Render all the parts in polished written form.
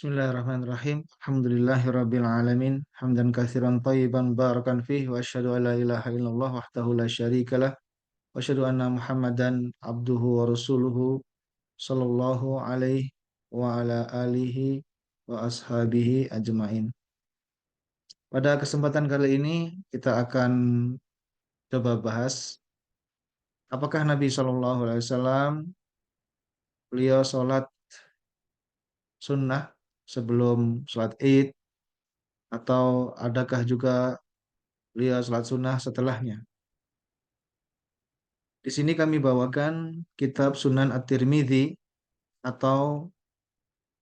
Bismillahirrahmanirrahim. Alhamdulillahirabbil alamin. Hamdan katsiran thayyiban barakan fihi wa asyhadu an la ilaha illallah wahdahu la syarikalah wa asyhadu anna Muhammadan abduhu wa rasuluhu sallallahu alaihi wa ala alihi wa ashabihi ajmain. Pada kesempatan kali ini kita akan coba bahas apakah Nabi Shallallahu alaihi wasallam beliau sholat sunnah sebelum sholat Id atau adakah juga beliau sholat sunnah setelahnya. Di sini kami bawakan kitab Sunan At-Tirmidzi atau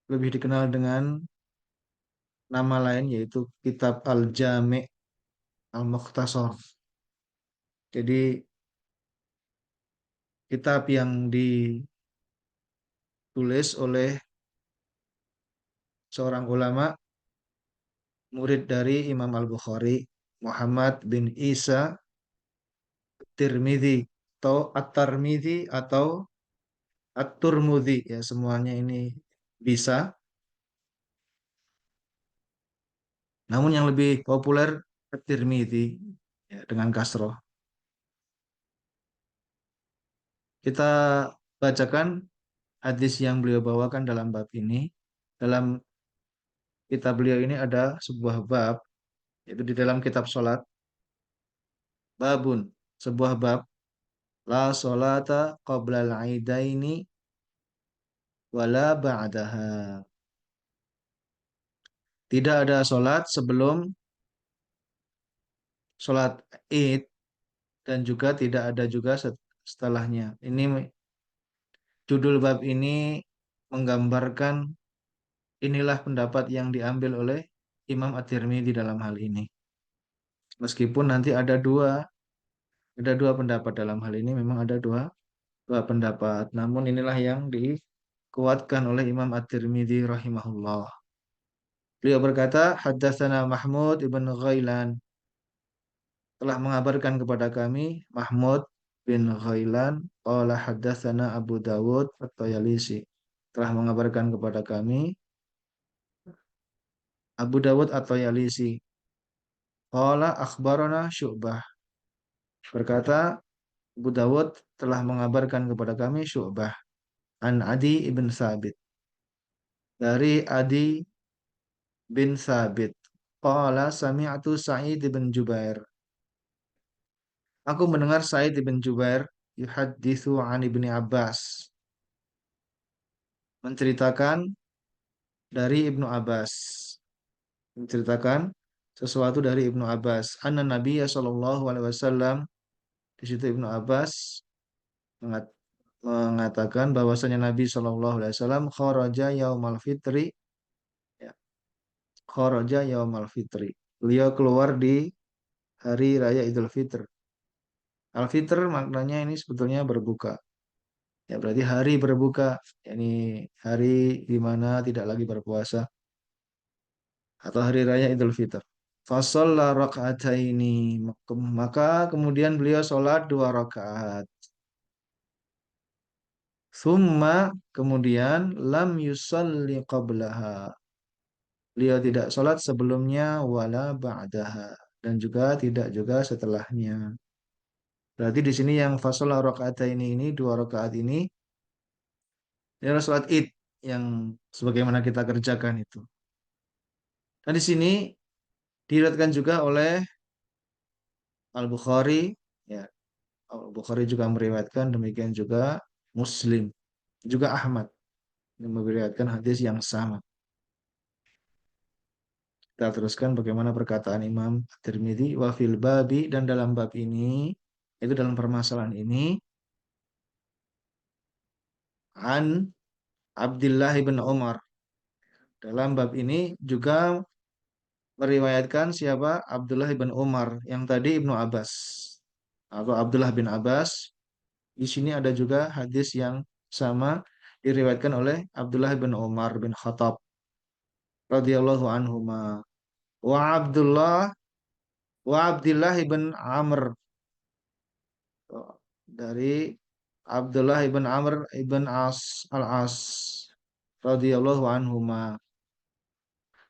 lebih dikenal dengan nama lain yaitu kitab Al-Jami' Al-Mukhtasar. Jadi kitab yang ditulis oleh seorang ulama murid dari Imam Al-Bukhari, Muhammad bin Isa Tirmidzi atau At-Tirmidzi atau At-Turmudzi, ya semuanya ini bisa. Namun yang lebih populer At-Tirmidzi, ya, dengan kasroh. Kita bacakan hadis yang beliau bawakan dalam bab ini. Dalam kitab beliau ini ada sebuah bab, yaitu di dalam kitab sholat. Babun, sebuah bab. La sholata qoblal aidaini wala ba'daha. Tidak ada sholat sebelum sholat id dan juga tidak ada juga setelahnya. Ini judul bab ini menggambarkan inilah pendapat yang diambil oleh Imam At-Tirmidzi dalam hal ini. Meskipun nanti ada dua pendapat dalam hal ini, memang ada dua pendapat. Namun inilah yang dikuatkan oleh Imam At-Tirmidzi rahimahullah. Beliau berkata, haddatsana Mahmud ibn Ghailan, telah mengabarkan kepada kami Mahmud bin Ghailan, qala haddatsana Abu Dawud At-Tayalisi, telah mengabarkan kepada kami Abu Dawud At-Tayalisi, qala akhbarana Syu'bah, berkata Abu Dawud telah mengabarkan kepada kami Syu'bah an Adi ibn Sabit, dari Adi bin Sabit. Qala sami'tu Sa'id bin Jubair. Aku mendengar Sa'id bin Jubair yuhaditsu an Ibni Abbas, menceritakan dari Ibnu Abbas, menceritakan sesuatu dari Ibnu Abbas. Anna Nabiya sallallahu alaihi wasallam, di situ Ibnu Abbas mengatakan bahwasanya Nabi sallallahu alaihi wasallam kharaja yaumal fitri, ya, kharaja yaumal fitri. Beliau keluar di hari raya Idul Fitr. Al-Fitr maknanya ini sebetulnya berbuka. Ya berarti hari berbuka, yakni hari di mana tidak lagi berpuasa atau hari raya Idul Fitr. Fasalla raka'ataini, maka kemudian beliau sholat 2 rakaat. Summa, kemudian lam yusalli qablaha. Beliau tidak sholat sebelumnya wala ba'daha, dan juga tidak juga setelahnya. Berarti di sini yang fasalla raka'ataini ini 2 rakaat ini adalah sholat Id yang sebagaimana kita kerjakan itu. Dan di sini diriwayatkan juga oleh Al-Bukhari, ya, Al-Bukhari juga meriwayatkan, demikian juga Muslim, juga Ahmad yang meriwayatkan hadis yang sama. Kita teruskan bagaimana perkataan Imam At-Tirmidzi, wa fil babi, dan dalam bab ini, itu dalam permasalahan ini, an Abdullah bin Umar. Dalam bab ini juga meriwayatkan siapa? Abdullah bin Umar, yang tadi Ibnu Abbas atau Abdullah bin Abbas. Di sini ada juga hadis yang sama diriwayatkan oleh Abdullah bin Umar bin Khattab radhiyallahu anhuma, wa Abdullah wa Abdullah bin Amr, dari Abdullah ibn Amr ibn As al-As radhiyallahu anhuma.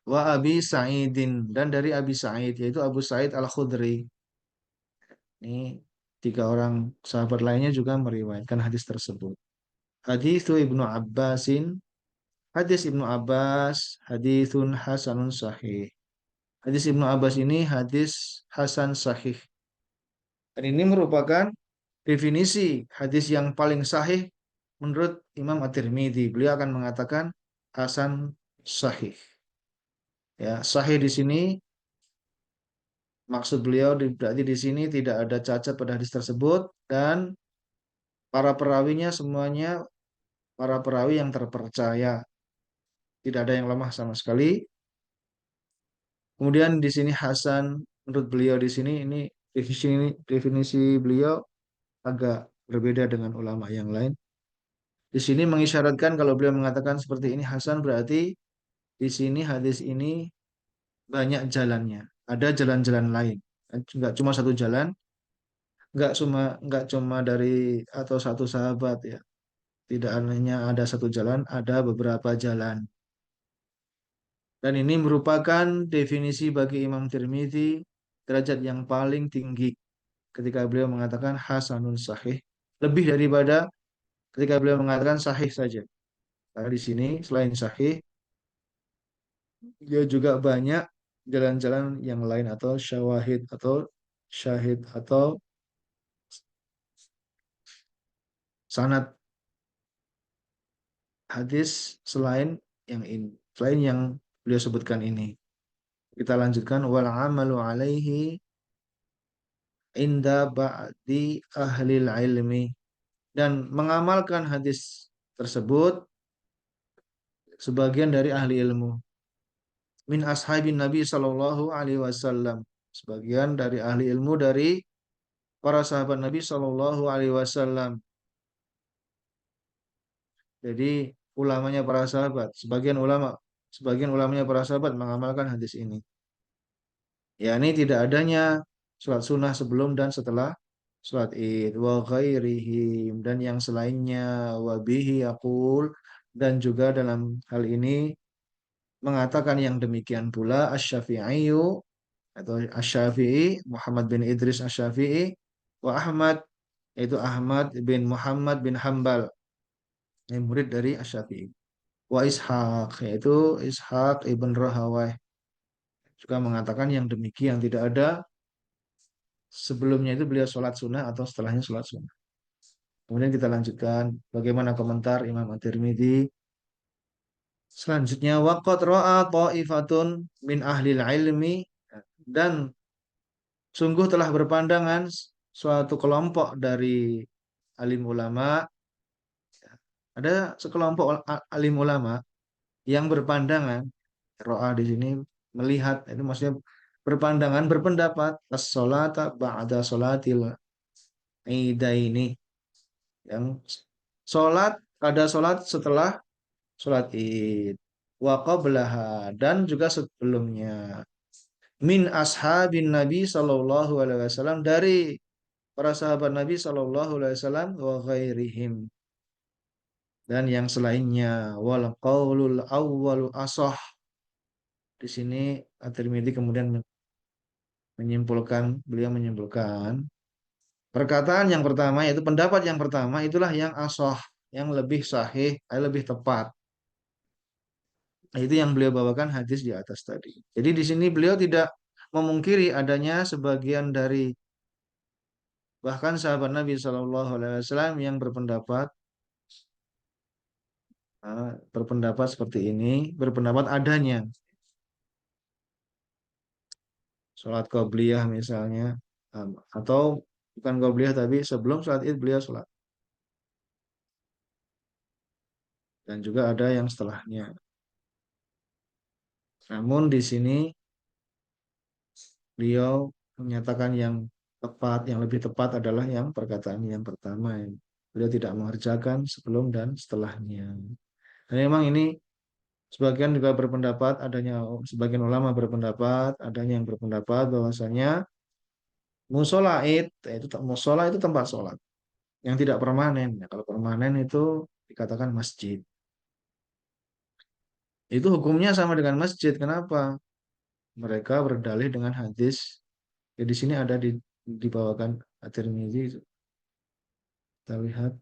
wa Abi Sa'idin, dan dari Abi Sa'id yaitu Abu Sa'id Al-Khudri. Ini tiga orang sahabat lainnya juga meriwayatkan hadis tersebut. Hadis Ibnu Abbasin, hadis Ibnu Abbas, hadisun hasanun sahih. Hadis Ibnu Abbas ini hadis hasan sahih. Dan ini merupakan definisi hadis yang paling sahih menurut Imam At-Tirmidzi. Beliau akan mengatakan hasan sahih. Ya, sahih di sini maksud beliau berarti di sini tidak ada cacat pada hadis tersebut dan para perawinya semuanya para perawi yang terpercaya, tidak ada yang lemah sama sekali. Kemudian di sini Hasan menurut beliau di sini ini definisi beliau agak berbeda dengan ulama yang lain. Di sini mengisyaratkan kalau beliau mengatakan seperti ini Hasan berarti di sini hadis ini banyak jalannya. Ada jalan-jalan lain. Enggak cuma satu jalan, enggak cuma dari atau satu sahabat ya. Tidak hanya ada satu jalan, ada beberapa jalan. Dan ini merupakan definisi bagi Imam Tirmidzi derajat yang paling tinggi ketika beliau mengatakan hasanun sahih. Lebih daripada ketika beliau mengatakan sahih saja. Karena di sini selain sahih, dia juga banyak jalan-jalan yang lain atau syawahid atau syahid atau sanad hadis selain yang ini, selain yang beliau sebutkan ini. Kita lanjutkan wal amalu alaihi inda ba'di ahli ilmi, dan mengamalkan hadis tersebut sebagian dari ahli ilmu min ashabin Nabi Shallallahu Alaihi Wasallam, sebagian dari ahli ilmu dari para sahabat Nabi Shallallahu Alaihi Wasallam. Jadi ulamanya para sahabat, sebagian ulamanya para sahabat mengamalkan hadis ini. Ya, ini tidak adanya sholat sunnah sebelum dan setelah sholat id wa ghairihim, dan yang selainnya wa bihi yaqul, dan juga dalam hal ini mengatakan yang demikian pula Asy-Syafi'i atau Asy-Syafi'i Muhammad bin Idris Asy-Syafi'i wa Ahmad, yaitu Ahmad bin Muhammad bin Hambal yang murid dari Asy-Syafi'i, wa Ishaq, yaitu Ishaq ibn Rahawai juga mengatakan yang demikian, tidak ada sebelumnya itu beliau sholat sunnah atau setelahnya sholat sunnah. Kemudian kita lanjutkan bagaimana komentar Imam At-Tirmidzi. Selanjutnya waqad ra'a ta'ifatun min ahli ilmi, dan sungguh telah berpandangan suatu kelompok dari alim ulama, ada sekelompok alim ulama yang berpandangan, ro'a di sini melihat, itu maksudnya berpandangan, berpendapat as-sholata ba'da sholatil idaini, yang sholat ada sholat setelah sholat id wa qablaha, dan juga sebelumnya min ashabin Nabi Sallallahu Alaihi Wasallam, dari para sahabat Nabi Sallallahu Alaihi Wasallam wa ghairihim, dan yang selainnya wal qaulul awwalu asah. Di sini At-Tirmidzi kemudian beliau menyimpulkan perkataan yang pertama, yaitu pendapat yang pertama itulah yang asah, yang lebih sahih, lebih tepat. Nah, itu yang beliau bawakan hadis di atas tadi. Jadi di sini beliau tidak memungkiri adanya sebagian dari bahkan sahabat Nabi Shallallahu Alaihi Wasallam yang berpendapat seperti ini, berpendapat adanya sholat qobliyah misalnya, atau bukan qobliyah tapi sebelum sholat id beliau sholat, dan juga ada yang setelahnya. Namun di sini beliau menyatakan yang tepat, yang lebih tepat adalah yang perkataan yang pertama. Beliau tidak mengerjakan sebelum dan setelahnya. Dan memang ini sebagian juga berpendapat adanya, sebagian ulama berpendapat adanya yang berpendapat bahwasanya musola itu musola itu tempat sholat yang tidak permanen. Ya, kalau permanen itu dikatakan masjid. Itu hukumnya sama dengan masjid. Kenapa? Mereka berdalih dengan hadis. Ya, di sini ada dibawakan At-Tirmidzi. Kita lihat.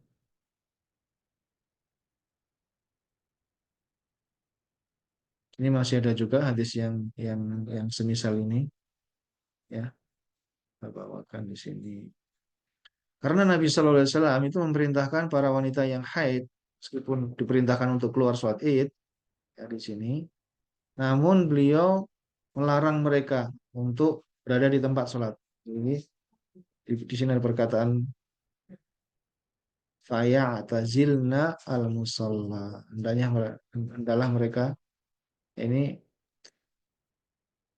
Ini masih ada juga hadis yang semisal ini, ya. Kita bawakan di sini. Karena Nabi Shallallahu Alaihi Wasallam itu memerintahkan para wanita yang haid, meskipun diperintahkan untuk keluar sholat id, ya di sini, namun beliau melarang mereka untuk berada di tempat sholat. Ini di sini ada perkataan faya tazilna al musalla. Hendaklah mereka ini,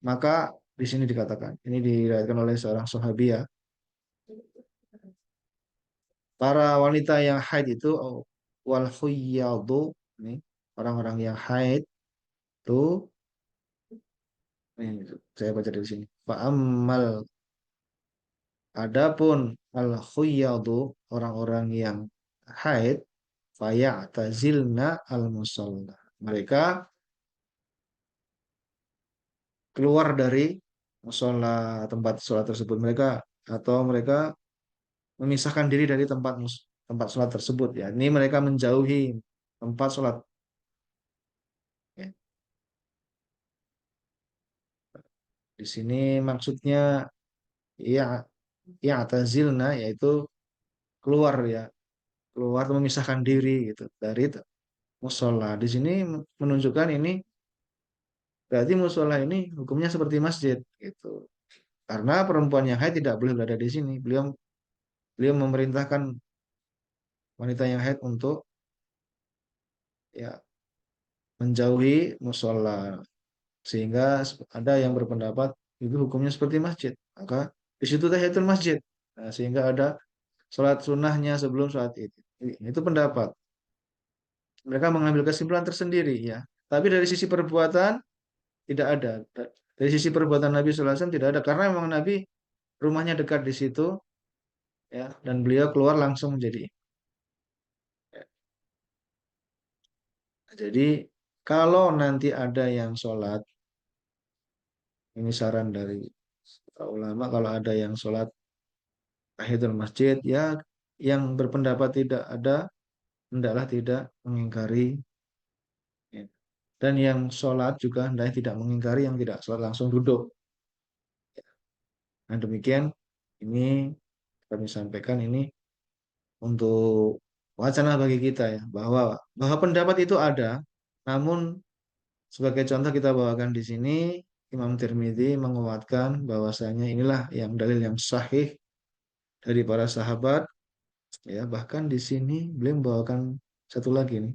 maka di sini dikatakan, ini diriwayatkan oleh seorang sahabiah, para wanita yang haid itu wal huyyadu, ini orang-orang yang haid itu, ini saya baca dari sini. Fa'ammal, adapun al khuyyadu, orang-orang yang haid, fayatazilna al musalla. Mereka keluar dari musola, tempat sholat tersebut, mereka memisahkan diri dari tempat sholat tersebut, ya. Ini mereka menjauhi tempat sholat, ya. Di sini maksudnya ya, ya tazilna, yaitu keluar, ya, keluar atau memisahkan diri gitu dari musola. Di sini menunjukkan ini berarti musola ini hukumnya seperti masjid gitu. Karena perempuan yang haid tidak boleh berada di sini. Beliau beliau memerintahkan wanita yang haid untuk, ya, menjauhi musola, sehingga ada yang berpendapat itu hukumnya seperti masjid. Maka di situ tahiyatul masjid. Nah, sehingga ada sholat sunnahnya sebelum sholat itu. Itu pendapat. Mereka mengambil kesimpulan tersendiri, ya. Tapi dari sisi perbuatan tidak ada. Dari sisi perbuatan Nabi Sallallahu Alaihi Wasallam tidak ada, karena memang Nabi rumahnya dekat di situ, ya, dan beliau keluar langsung menjadi, ya. Jadi kalau nanti ada yang sholat, ini saran dari para ulama, kalau ada yang sholat tahiyatul masjid, ya, yang berpendapat tidak ada, hendaklah tidak mengingkari, ya. Dan yang sholat juga hendaknya tidak mengingkari yang tidak sholat langsung duduk. Nah, demikian ini kami sampaikan ini untuk wacana bagi kita, ya, bahwa pendapat itu ada, namun sebagai contoh kita bawakan di sini Imam Tirmidzi menguatkan bahwasanya inilah yang dalil yang sahih dari para sahabat, ya. Bahkan di sini beliau membawakan satu lagi nih,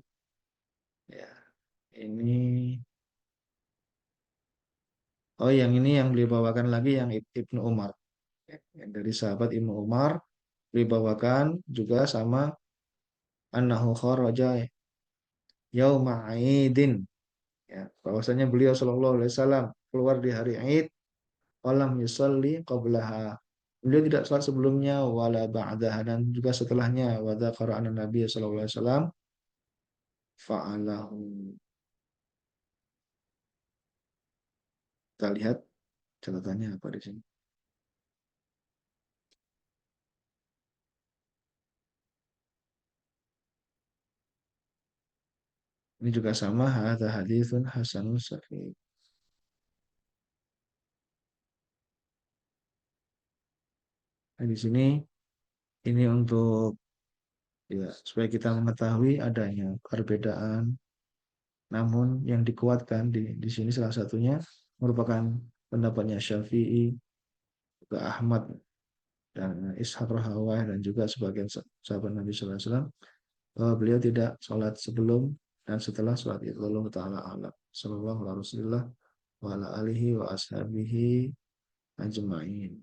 ya, ini, oh, yang ini yang beliau bawakan lagi yang Ibnu Umar, ya, yang dari sahabat Ibnu Umar beliau bawakan juga sama, annahu kharaja yauma aidin, ya, bahwasanya beliau Shallallahu Alaihi Wasallam keluar di hari Id, walam yusalli qablaha, beliau tidak sholat sebelumnya, wala ba'daha, dan juga setelahnya, wa dzakara anna Nabi Shallallahu Alaihi Wasallam fa'alahu. Kita lihat catatannya apa di sini. Ini juga sama, hadza haditsun hasanun sahih. Nah, di sini ini untuk, ya, supaya kita mengetahui adanya perbedaan, namun yang dikuatkan di sini salah satunya merupakan pendapatnya Syafi'i, juga Ahmad, dan Ishaq Rahawai, dan juga sebagian sahabat Nabi Sallallahu Alaihi Wasallam, bahwa beliau tidak sholat sebelum dan setelah sholat itu. Allah Ta'ala alam. Sallallahu alaihi wa ala alihi wa ashabihi ajma'in.